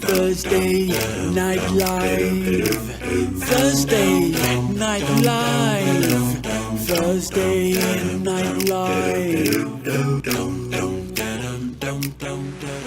Thursday Night Live. Thursday Night Live. Thursday Night Live.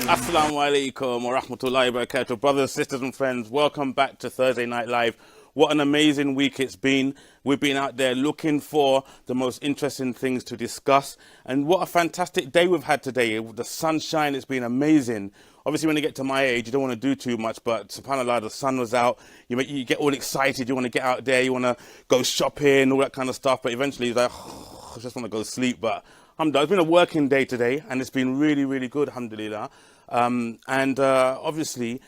Assalamu alaikum wa rahmatullahi wa barakatuh. Brothers, sisters and friends, welcome back to Thursday Night Live. What an amazing week it's been. We've been out there looking for the most interesting things to discuss. And what a fantastic day we've had today. The sunshine, it's been amazing. Obviously, when you get to my age, you don't want to do too much, but subhanAllah, the sun was out. You get all excited. You want to get out there. You want to go shopping, all that kind of stuff. But eventually, you're like, oh, I just want to go sleep. But I'm done. It's been a working day today, and it's been really, really good, alhamdulillah. Obviously,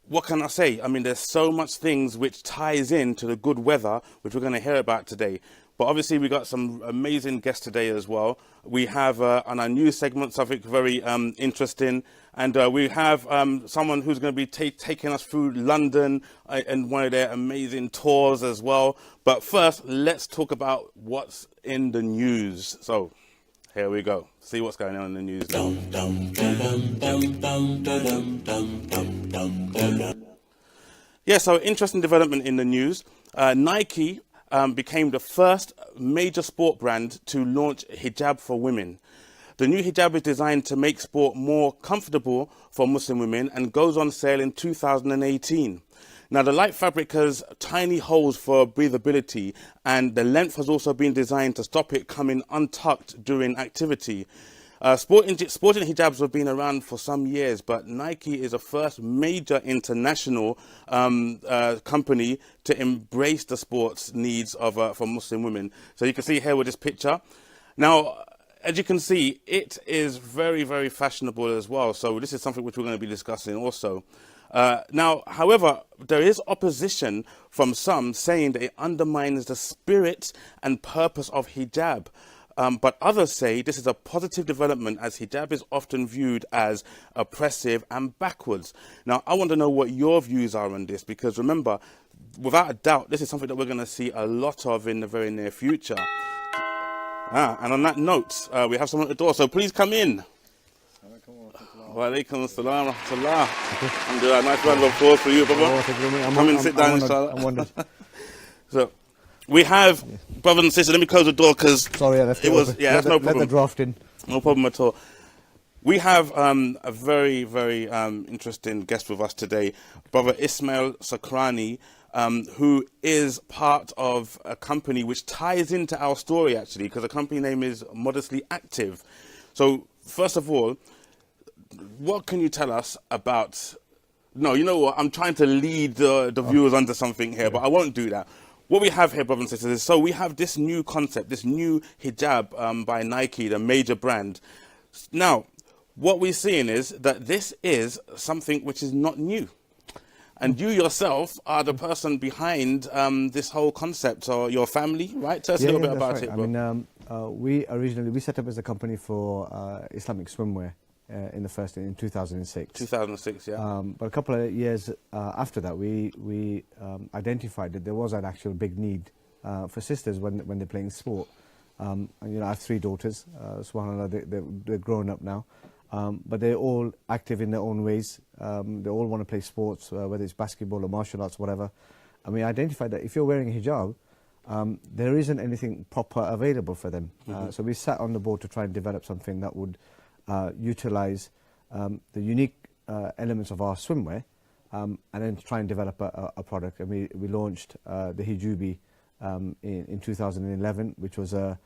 what can I say? I mean, there's so much things which ties in to the good weather, which we're going to hear about today. But obviously, we got some amazing guests today as well. We have on our news segment something very interesting. And we have someone who's going to be taking us through London and one of their amazing tours as well. But first, let's talk about what's in the news. So here we go. See what's going on in the news now. Yeah, so interesting development in the news. Nike became the first major sport brand to launch hijab for women. The new hijab is designed to make sport more comfortable for Muslim women and goes on sale in 2018. Now, the light fabric has tiny holes for breathability, and the length has also been designed to stop it coming untucked during activity. Sporting hijabs have been around for some years, but Nike is the first major international company to embrace the sports needs of for Muslim women. So you can see here with this picture. Now, as you can see, it is very, very fashionable as well. So this is something which we're going to be discussing also. Now, however, there is opposition from some saying that it undermines the spirit and purpose of hijab. But others say this is a positive development, as hijab is often viewed as oppressive and backwards. Now, I want to know what your views are on this, because remember, without a doubt, this is something that we're going to see a lot of in the very near future. And on that note, we have someone at the door, so please come in. Wa alaikum assalam wa rahmatullah. Alhamdulillah, nice round of applause for you, brother. Come and sit down, inshallah. So, we have, brothers and sisters, let me close the door because sorry, that's no problem. Let the draft in. No problem at all. We have a very, very interesting guest with us today, Brother Ismail Sacranie, who is part of a company which ties into our story, actually, because the company name is Modestly Active. So, first of all, what can you tell us about... No, you know what? I'm trying to lead the viewers onto something here, but I won't do that. What we have here, brothers and sisters, is so we have this new concept, this new hijab by Nike, the major brand. Now, what we're seeing is that this is something which is not new. And you yourself are the person behind this whole concept, or your family, right? Tell us a little bit about it, bro. I mean, we set up as a company for Islamic swimwear in 2006. 2006, yeah. But a couple of years after that, we identified that there was an actual big need for sisters when they're playing sport. And, you know, I have 3 daughters. SubhanAllah, they're grown up now. But they're all active in their own ways. They all want to play sports, whether it's basketball or martial arts, whatever. And we identified that if you're wearing a hijab, there isn't anything proper available for them. So we sat on the board to try and develop something that would utilize the unique elements of our swimwear, and then try and develop a product. And we launched the Hijoobi in 2011, which was a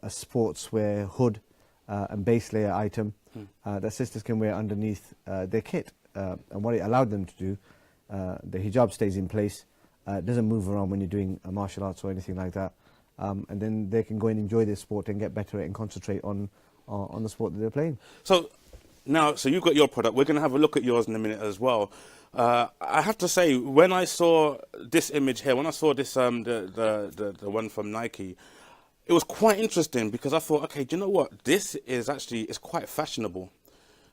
sportswear hood and base layer item that sisters can wear underneath their kit. And what it allowed them to do, the hijab stays in place, doesn't move around when you're doing martial arts or anything like that, and then they can go and enjoy their sport and get better and concentrate on the sport that they're playing. So you've got your product. We're going to have a look at yours in a minute as well. I have to say, when I saw this image here, when I saw this the one from Nike, it was quite interesting, because I thought, okay, do you know what? This is quite fashionable,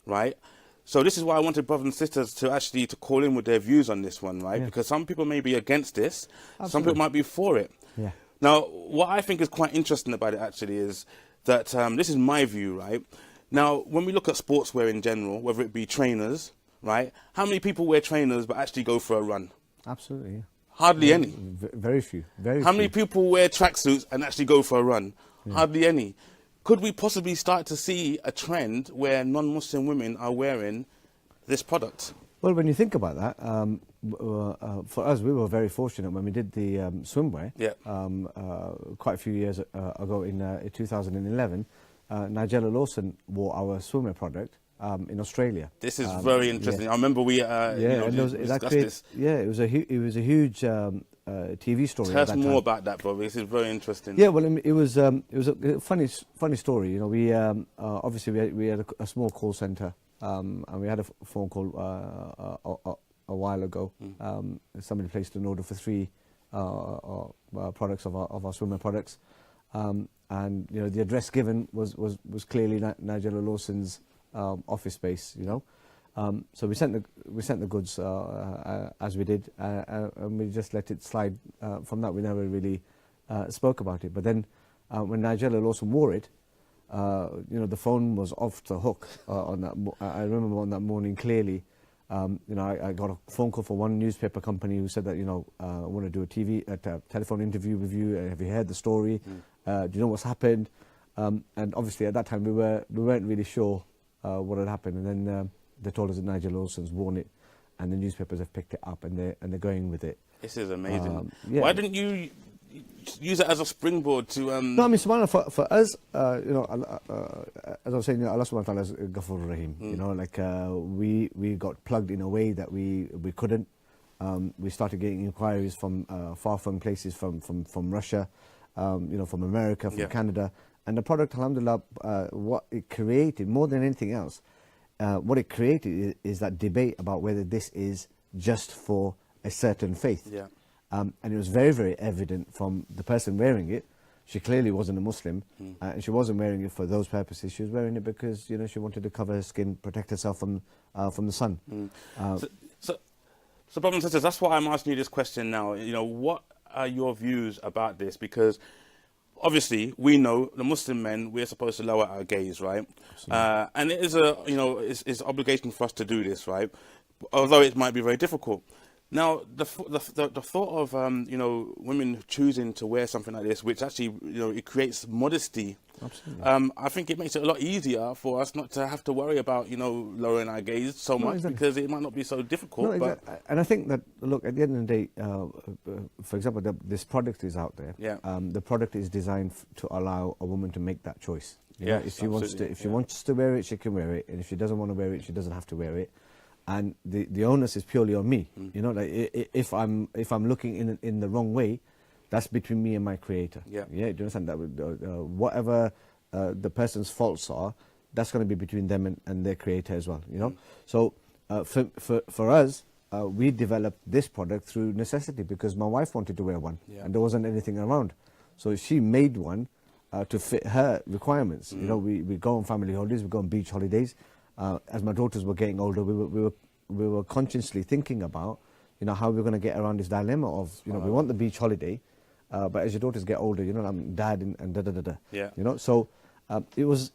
right? So this is why I wanted brothers and sisters to call in with their views on this one, right? Yeah. Because some people may be against this, Absolutely. Some people might be for it. Yeah. Now, what I think is quite interesting about it actually is that this is my view, right? Now, when we look at sportswear in general, whether it be trainers, right? How many people wear trainers but actually go for a run? Absolutely. Yeah. Hardly any. Very few. Very How few. many people wear tracksuits and actually go for a run? Hardly any. Could we possibly start to see a trend where non-Muslim women are wearing this product? Well, when you think about that, for us, we were very fortunate when we did the swimwear. Yeah. Quite a few years ago in 2011, Nigella Lawson wore our swimwear product in Australia. This is very interesting. I remember we discussed this. Yeah, it was a huge TV story. Tell us more about that, Bobby. This is very interesting. Yeah, well, it was a funny story. You know, we obviously we had a small call center, and we had a phone call a while ago. Somebody placed an order for 3 products of our swimwear products, and you know the address given was clearly Nigella Lawson's office space. You know, so we sent the goods as we did, and we just let it slide. From that, we never really spoke about it. But then when Nigella Lawson wore it, you know, the phone was off the hook on that. I remember on that morning clearly. You know, I got a phone call from one newspaper company who said that, you know, I want to do a telephone interview with you. Have you heard the story? Do you know what's happened? And obviously at that time we weren't really sure what had happened. And then they told us that Nigella Lawson's worn it, and the newspapers have picked it up, and they're going with it. This is amazing. Yeah. Why didn't you use it as a springboard to? No, I mean, subhanAllah, for us, you know, as I was saying, you know, Allah subhanahu wa ta'ala is Ghafur Rahim. You know, like we got plugged in a way that we couldn't. We started getting inquiries from far-flung places, from Russia, you know, from America, from Canada, and the product, alhamdulillah, what it created more than anything else, what it created is that debate about whether this is just for a certain faith. Yeah. And it was very, very evident from the person wearing it. She clearly wasn't a Muslim, and she wasn't wearing it for those purposes. She was wearing it because, you know, she wanted to cover her skin, protect herself from the sun. So, brothers and sisters, that's why I'm asking you this question now. You know, what are your views about this? Because obviously, we know the Muslim men, we're supposed to lower our gaze, right? And it is it's an obligation for us to do this, right? Although it might be very difficult. Now, the thought of you know, women choosing to wear something like this, which actually, you know, it creates modesty. Absolutely. I think it makes it a lot easier for us not to have to worry about, you know, lowering our gaze so much, because it might not be so difficult. No, exactly. And I think that, look, at the end of the day, for example, this product is out there. Yeah. The product is designed to allow a woman to make that choice. You know, if she wants to wear it, she can wear it, and if she doesn't want to wear it, she doesn't have to wear it. And the onus is purely on me. You know, like if I'm looking in the wrong way, that's between me and my Creator. Yeah. Do you understand that? Whatever the person's faults are, that's going to be between them and their Creator as well. You know. So for us, we developed this product through necessity, because my wife wanted to wear one, and there wasn't anything around, so she made one to fit her requirements. You know, we go on family holidays, we go on beach holidays. As my daughters were getting older, we were consciously thinking about, you know, how we're going to get around this dilemma of, you know, we want the beach holiday, but as your daughters get older, you know, I'm dad and da da da da. Yeah. You know, so it was,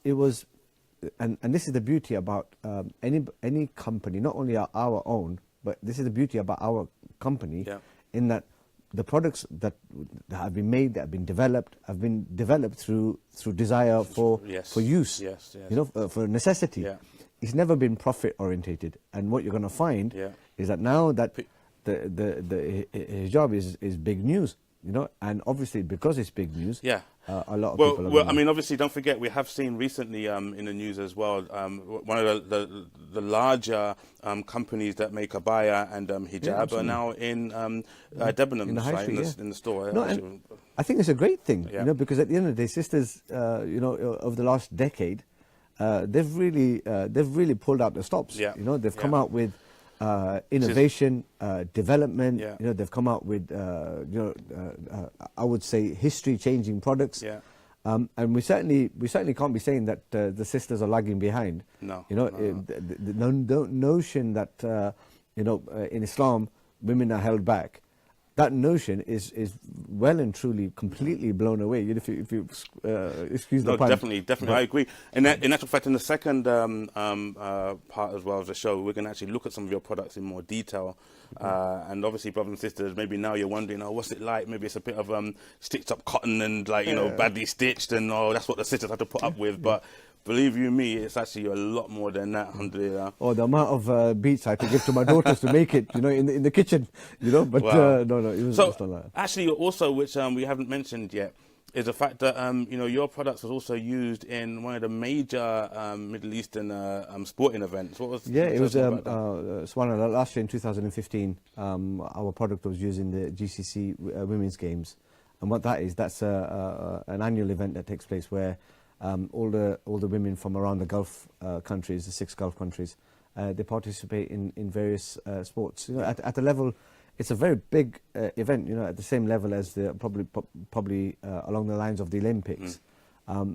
and this is the beauty about any company, not only our own, but this is the beauty about our company, in that the products that have been made, that have been developed through desire for use. Yes. You know, for necessity. Yeah. It's never been profit orientated, and what you're going to find is that now that the hijab is big news, you know, and obviously because it's big news, a lot of people. Well, I mean, obviously, don't forget, we have seen recently in the news as well, one of the larger companies that make abaya and hijab are now in Debenhams, in the high street, in the store. No, and I think it's a great thing, Yeah. you know, because at the end of the day, sisters, you know, over the last decade, they've really pulled out the stops. Yeah. You know, they've come out with innovation, development. Yeah. You know, they've come out with I would say history-changing products. Yeah. And we certainly can't be saying that the sisters are lagging behind. No. You know, the notion that you know, in Islam women are held back. that notion is well and truly completely blown away. You know, if you excuse the pun. Definitely, I agree. In actual fact, in the second part as well of the show, we're going to actually look at some of your products in more detail. And obviously, brothers and sisters, maybe now you're wondering, oh, what's it like? Maybe it's a bit of stitched up cotton and like, you know, badly stitched, and that's what the sisters have to put up with. But believe you me, it's actually a lot more than that, alhamdulillah. Oh, the amount of beats I had to give to my daughters to make it, you know, in the kitchen, you know. But Wow. no, it was So not like that. actually, also, which we haven't mentioned yet, is the fact that you know, your products was also used in one of the major Middle Eastern sporting events. What was? Yeah, it was subhanAllah, last year in 2015. Our product was used in the GCC Women's Games, and what that is, that's an annual event that takes place where all the women from around the Gulf countries, the 6 Gulf countries, they participate in various sports. You know, at a level, it's a very big event. You know, at the same level as the probably along the lines of the Olympics.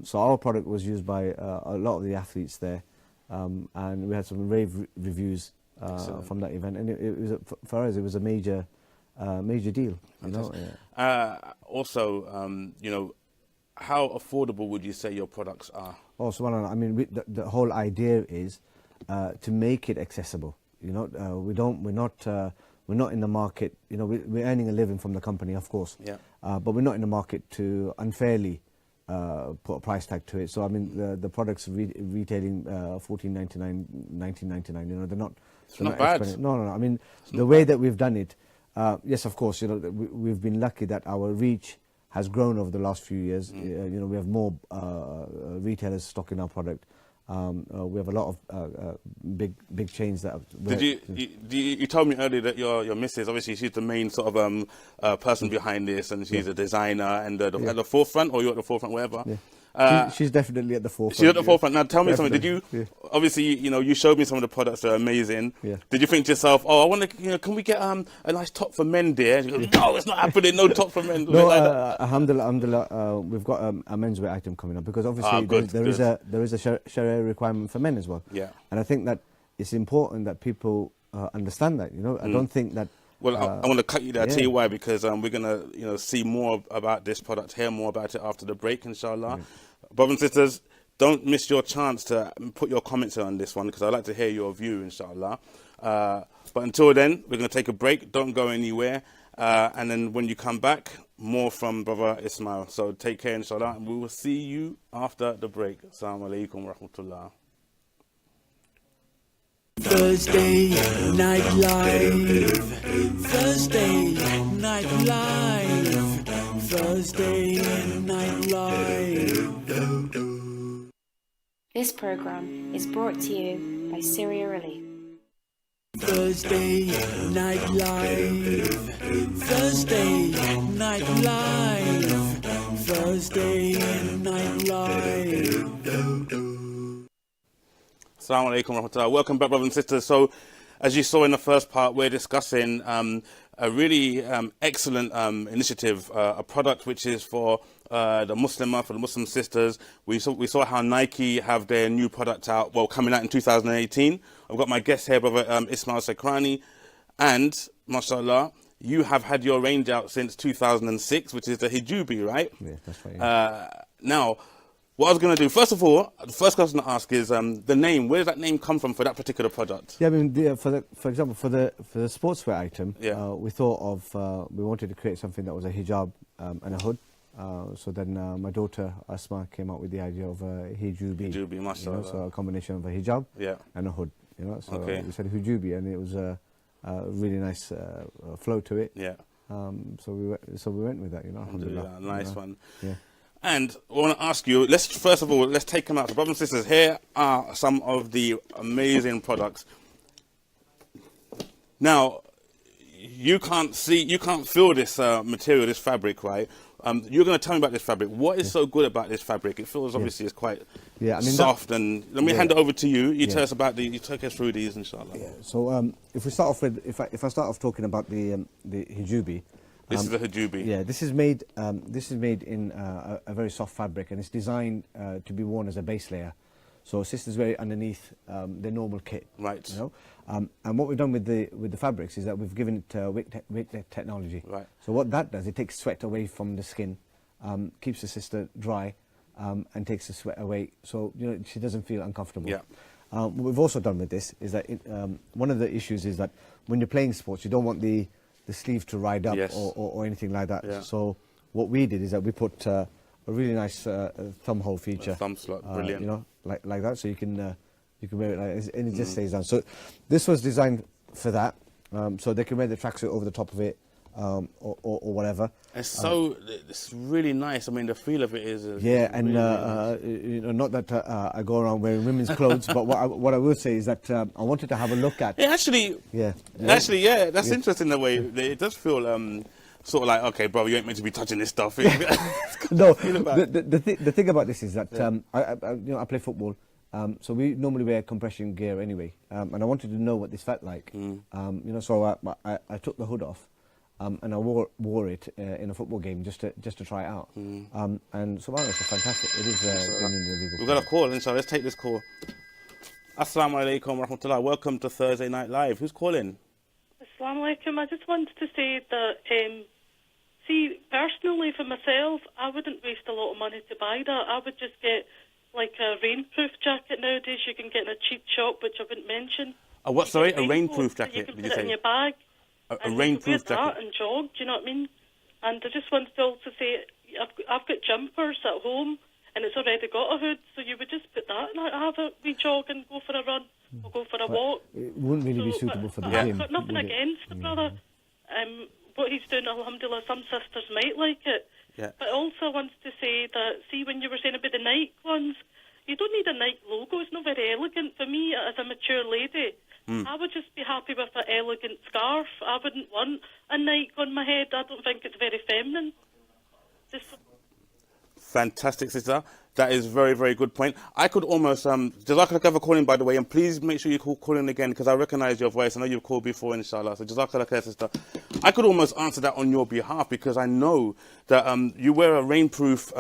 So our product was used by a lot of the athletes there, and we had some rave reviews from that event. And it was for us, it was a major deal. You know. Yeah. Also, you know, how affordable would you say your products are? Oh, subhanAllah, I mean, the whole idea is to make it accessible. You know, we're not in the market. You know, we're earning a living from the company, of course. Yeah. But we're not in the market to unfairly put a price tag to it. So I mean, the products retailing $14.99, $19.99. You know, they're not. It's not bad. Expensive. No. I mean, the way that we've done it, yes, of course. You know, we've been lucky that our reach has grown over the last few years. You know, we have more retailers stocking our product. We have a lot of big chains that. You told me earlier that your missus, obviously, she's the main sort of person behind this, and she's a designer and at the forefront, or you're at the forefront, wherever. Yeah. She's definitely at the forefront. She's at the forefront. Now, tell me something. Definitely. Did you, obviously, you know, you showed me some of the products that are amazing. Yeah. Did you think to yourself, oh, I want to, you know, can we get a nice top for men, dear? And you go, no, it's not happening. No top for men. No, like alhamdulillah, we've got a menswear item coming up, because obviously there is a Sharia requirement for men as well. Yeah. And I think that it's important that people understand that. You know, I don't think that. Well, I want to cut you there. I'll tell you why, because we're going to, you know, see more about this product, hear more about it after the break, inshallah. Brothers and sisters, don't miss your chance to put your comments on this one, because I'd like to hear your view, inshallah. But until then, we're going to take a break. Don't go anywhere. And then when you come back, more from Brother Ismail. So take care, inshallah, and we will see you after the break. Assalamu alaikum wa rahmatullah. Thursday Night Live. Thursday Night Live. Thursday Night Live. This program is brought to you by Syria Relief. Thursday Night Live. Thursday Night Live. Thursday Night Live. Assalamu alaikum wa rahmatullah. Welcome back, brothers and sisters. So, as you saw in the first part, we're discussing a really excellent initiative, a product which is for the Muslimah, for the Muslim sisters. We saw how Nike have their new product out, well, coming out in 2018. I've got my guest here, Brother Ismail Sacranie, and, mashallah, you have had your range out since 2006, which is the Hijoobi, right? Yeah, that's right. Yeah. Now, what I was going to do, first of all, the first question to ask is the name. Where does that name come from for that particular product? Yeah, I mean, for example, for the sportswear item, we thought of we wanted to create something that was a hijab and a hood. So then my daughter Asma came up with the idea of a Hijoobi. Hijoobi, mashallah. You know, so a combination of a hijab and a hood. You know, so we said Hijoobi, and it was a really nice flow to it. Yeah. So we went with that. You know, alhamdulillah. Nice one. Yeah. And I want to ask you, let's take them out. So, brothers and sisters, here are some of the amazing products. Now, you can't feel this material, this fabric, right? You're going to tell me about this fabric. What is so good about this fabric? It feels obviously it's quite soft. And let me hand it over to you. You tell us about you take us through these, inshallah. Yeah. So if we start off with, if I start off talking about the Hijoobi. This is the Hijoobi. Yeah, this is made in a very soft fabric, and it's designed to be worn as a base layer. So sisters wear it underneath their normal kit. Right. You know? And what we've done with the fabrics is that we've given it wick technology. Right. So what that does, it takes sweat away from the skin, keeps the sister dry, and takes the sweat away, so you know she doesn't feel uncomfortable. Yeah. What we've also done with this is that one of the issues is that when you're playing sports, you don't want the sleeve to ride up Yes. or anything like that. Yeah. So what we did is that we put a really nice thumb hole feature. A thumb slot, brilliant. You know, like that, so you can wear it like this, and it just stays down. So this was designed for that, so they can wear the tracksuit over the top of it, or whatever. It's really nice. I mean, the feel of it is Yeah, and really nice. you know, not that I go around wearing women's clothes, but what I will say is that I wanted to have a look at. Yeah, actually, Yeah. that's interesting the way it does feel. Sort of like, okay, bro, you ain't meant to be touching this stuff. No, Feel about it. the thing about this is that I play football, so we normally wear compression gear anyway, and I wanted to know what this felt like. You know, so I took the hood off, and I wore it in a football game just to try it out. And so it's fantastic. It is genuinely really good. We've got a call, inshallah. Let's take this call. Assalamu alaikum wa rahmatullah. Welcome to Thursday Night Live. Who's calling? Assalamu alaikum. I just wanted to say that, see, personally for myself, I wouldn't waste a lot of money to buy that. I would just get like a rainproof jacket nowadays you can get in a cheap shop, which I wouldn't mention. A what, sorry? A rainproof You jacket, can did put you it say? in your bag. A and rainproof you can wear jacket. that and jog, do you know what I mean? And I just wanted to also say, I've got jumpers at home, and it's already got a hood, so you would just put that and have a wee jog and go for a run or go for a walk. It wouldn't really be suitable for the I've gym. got nothing would it? against the brother. What he's doing, alhamdulillah, some sisters might like it. Yeah. But I also wanted to say that, see, when you were saying about the Nike ones, you don't need a Nike logo. It's not very elegant. For me, as a mature lady, I would just be happy with an elegant scarf. I wouldn't want a Nike on my head. I don't think it's very feminine. Just Fantastic, sister. That is very, very good point. I could almost, Jazakallah khair for calling, by the way, and please make sure you call in again, because I recognize your voice. I know you've called before, inshallah. So Jazakallah khair, sister. I could almost answer that on your behalf, because I know that you wear a rainproof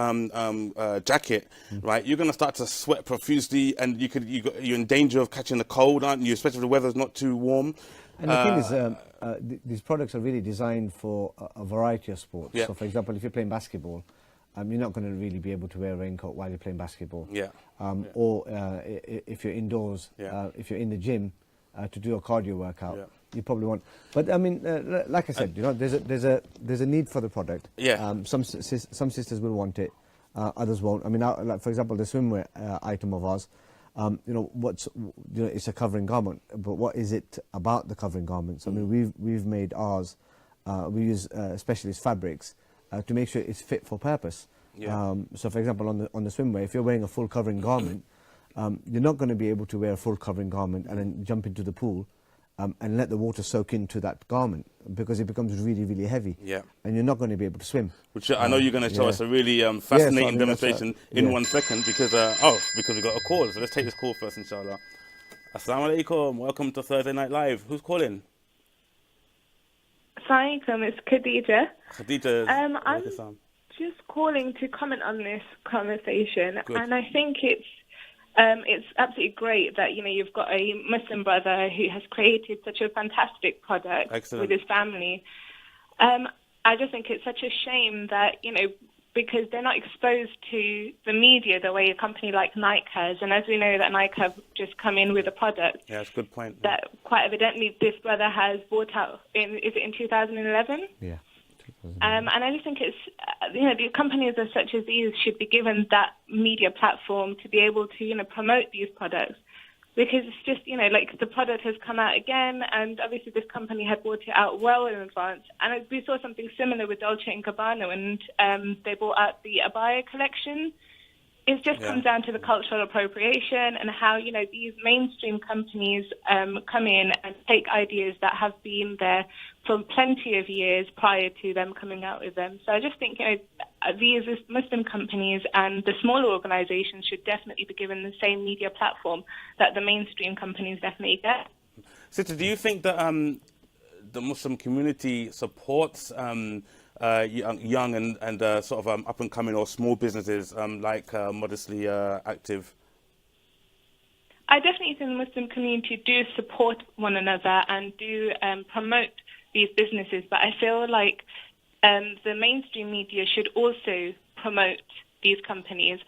jacket, right? You're going to start to sweat profusely, and you're in danger of catching a cold, aren't you? Especially if the weather's not too warm. And the thing is, these products are really designed for a variety of sports. Yeah. So, for example, if you're playing basketball, you're not going to really be able to wear a raincoat while you're playing basketball. Yeah. Or if you're indoors, Yeah. if you're in the gym to do a cardio workout, Yeah. you probably want. But I mean, like I said, you know, there's a need for the product. Yeah. Some sisters will want it, others won't. I mean, like for example, the swimwear item of ours. You know, it's a covering garment, but what is it about the covering garments? I mean, we've made ours. We use specialist fabrics to make sure it's fit for purpose. Yeah. So, for example, on the swimwear, if you're wearing a full covering garment, you're not going to be able to wear a full covering garment and then jump into the pool and let the water soak into that garment, because it becomes really, really heavy. Yeah. And you're not going to be able to swim. Which I know you're going to show yeah. us a really so I fascinating mean, demonstration that's, in yeah. 1 second, because we've got a call. So let's take this call first, inshallah. Assalamu alaikum. Welcome to Thursday Night Live. Who's calling? Assalamualaikum, it's Khadija. Khadija. I'm just calling to comment on this conversation, Good. and I think it's absolutely great that you've got a Muslim brother who has created such a fantastic product Excellent. with his family. I just think it's such a shame that because they're not exposed to the media the way a company like Nike has, and as we know that Nike have just come in with a product. Yeah, that's a good point. That quite evidently this brother has bought out is it in 2011? Yeah. And I just think it's, the companies as such as these should be given that media platform to be able to, promote these products. Because it's just, like the product has come out again, and obviously this company had bought it out well in advance. And we saw something similar with Dolce & Gabbana when they bought out the Abaya collection. It just comes down to the cultural appropriation and how, these mainstream companies come in and take ideas that have been there for plenty of years prior to them coming out with them. So I just think, these Muslim companies and the smaller organizations should definitely be given the same media platform that the mainstream companies definitely get. Sister, do you think that the Muslim community supports young and sort of up and coming or small businesses like Modestly Active? I definitely think the Muslim community do support one another and do promote these businesses, but I feel like the mainstream media should also promote these companies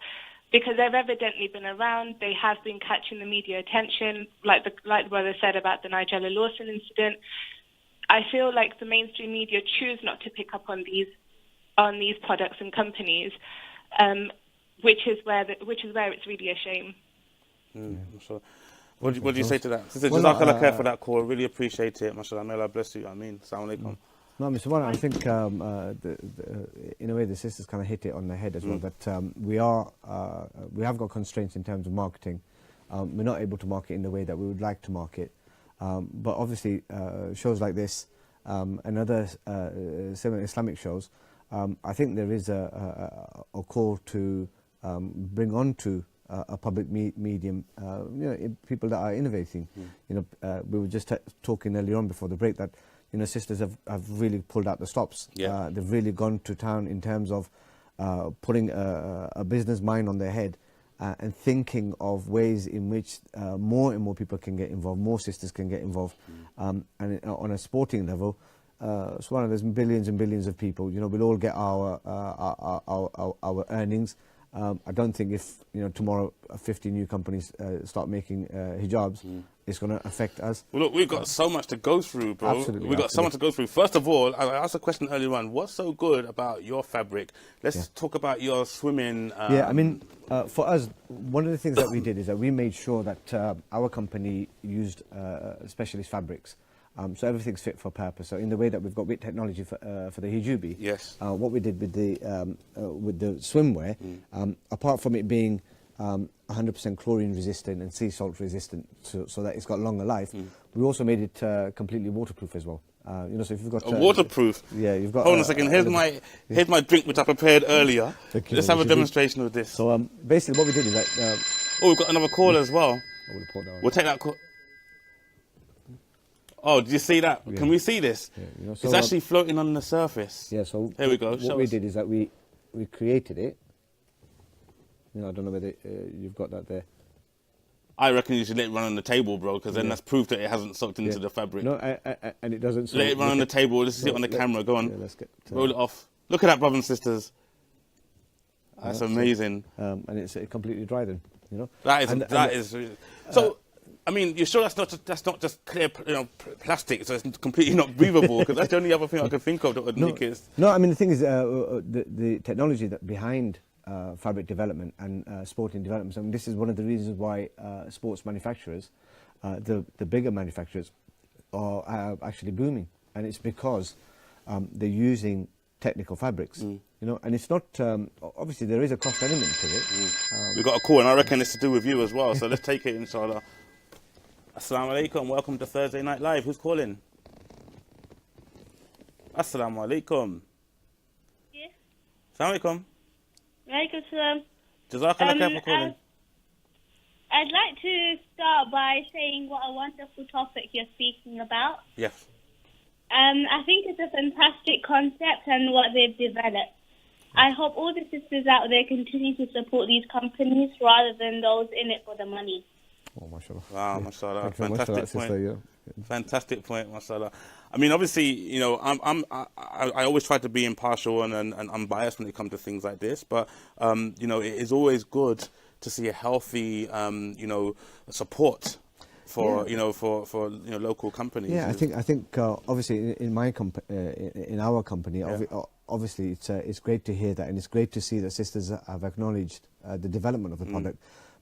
because they've evidently been around. They have been catching the media attention, like the brother said about the Nigella Lawson incident. I feel like the mainstream media choose not to pick up on these products and companies, which is where it's really a shame. I'm sure. What do you say to that? Sister, Well, Jazakallah khair for that call. Really appreciate it. MashaAllah. May Allah bless you. I mean, Assalamu alaikum. No, Mr. Warren, I think in a way the sisters kind of hit it on the head as well. That we have got constraints in terms of marketing. We're not able to market in the way that we would like to market. But obviously, shows like this and other similar Islamic shows, I think there is a call to bring on to a public medium, people that are innovating. We were just talking earlier on before the break that sisters have really pulled out the stops. Yeah. They've really gone to town in terms of putting a business mind on their head and thinking of ways in which more and more people can get involved, more sisters can get involved. And on a sporting level, there's billions and billions of people. We'll all get our earnings. I don't think if tomorrow 50 new companies start making hijabs, it's going to affect us. Well, look, we've got so much to go through, bro. Absolutely, We've got so much to go through. First of all, I asked a question earlier on. What's so good about your fabric? Let's talk about your swimming. For us, one of the things that we did is that we made sure that our company used specialist fabrics. So everything's fit for purpose. So in the way that we've got WIT technology for the Hijoobi, yes. What we did with the swimwear, apart from it being 100% chlorine resistant and sea salt resistant, so that it's got longer life, we also made it completely waterproof as well. So if you've got waterproof. Yeah, you've got. Hold on a second. Here's my drink which I prepared earlier. Let's have a demonstration of this. So basically, what we did is that. We've got another call as well. We'll take that call. Oh, did you see that? Yeah. Can we see this? Yeah, it's actually floating on the surface. Yeah, so here we go. What we did is that we created it. I don't know whether you've got that there. I reckon you should let it run on the table, bro, because then that's proof that it hasn't soaked into the fabric. No, and it doesn't. Let it run on the table. Let's see it on the camera. Go on. Yeah, let's get roll it off. Look at that, brothers and sisters. That's amazing. And it's completely dry then. That is. So. I mean, you're sure that's not just clear, plastic, so it's completely not breathable? Because that's the only other thing I can think of that would make it. No, I mean the thing is, the technology that behind fabric development and sporting development. I mean, this is one of the reasons why sports manufacturers, the bigger manufacturers, are actually booming, and it's because they're using technical fabrics. And it's not obviously there is a cost element to it. We've got a call, and I reckon it's to do with you as well. So let's take it, inshallah. Assalamu alaikum, welcome to Thursday Night Live. Who's calling? Assalamu alaikum. Yes. Assalamu alaikum. Walaikum salam. Jazakallah khair for calling. I'd like to start by saying what a wonderful topic you're speaking about. Yes. I think it's a fantastic concept and what they've developed. I hope all the sisters out there continue to support these companies rather than those in it for the money. Oh, mashallah. Wow, mashallah. Fantastic point. Sister, Fantastic point, mashallah. I mean, obviously, I always try to be impartial and unbiased when it comes to things like this. But, it is always good to see a healthy, support for, for local companies. Yeah, I think obviously in our company, obviously it's great to hear that, and it's great to see that sisters have acknowledged the development of the product.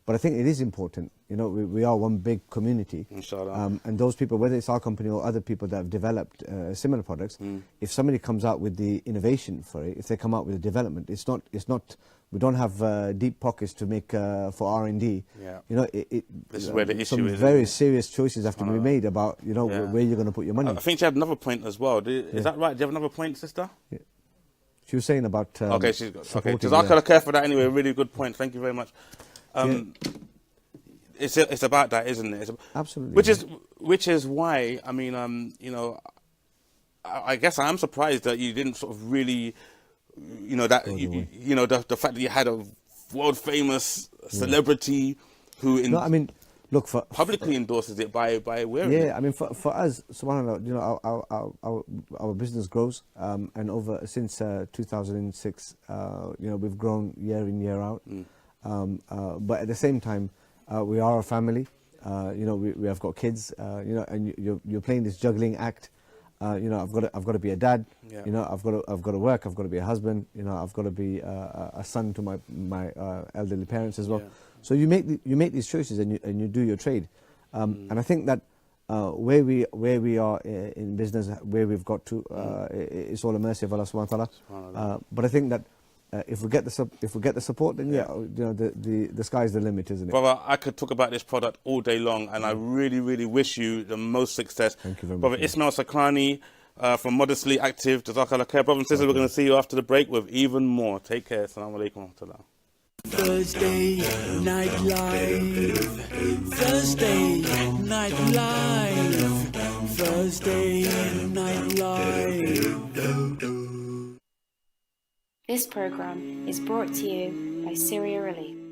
But I think it is important, we are one big community. Inshallah. And those people, whether it's our company or other people that have developed similar products, if somebody comes out with the innovation for it, if they come out with the development, it's not. We don't have deep pockets to make for R&D. Yeah. This is where the issue some is. Very serious choices have to be made about where you're going to put your money. I think she had another point as well. Is that right? Do you have another point, sister? Yeah. She was saying about okay. Jazakallah khair for that. Anyway, really good point. Thank you very much. It's about that, isn't it? Absolutely. Which is why, I mean, I guess I am surprised that you didn't sort of really, the fact that you had a world famous celebrity who. Look, for publicly endorses it by wearing it. yeah, I mean, for us, subhanAllah, you know, our business grows, and since 2006, you know, we've grown year in, year out. But at the same time, we are a family. You know, we have got kids. You know, and you're playing this juggling act. You know, I've got to be a dad. Yeah. You know, I've got to work. I've got to be a husband. You know, I've got to be a son to my elderly parents as well. Yeah. So you make these choices, and you do your trade. And I think that where we are in business, where we've got to, it's all a mercy of Allah subhanahu wa ta'ala. But I think that if we get the support, then yeah, you know, the sky's the limit, isn't it? Brother, I could talk about this product all day long, and I really, really wish you the most success. Thank you very much. Brother Ismail Sacranie from Modestly Active. Jazakallah khair. Brothers and sisters, we're going to see you after the break with even more. Take care. Assalamu alaikum wa rahmatullah. Thursday Night Live. Thursday Night Live. Thursday Night Live. This program is brought to you by Syria Relief.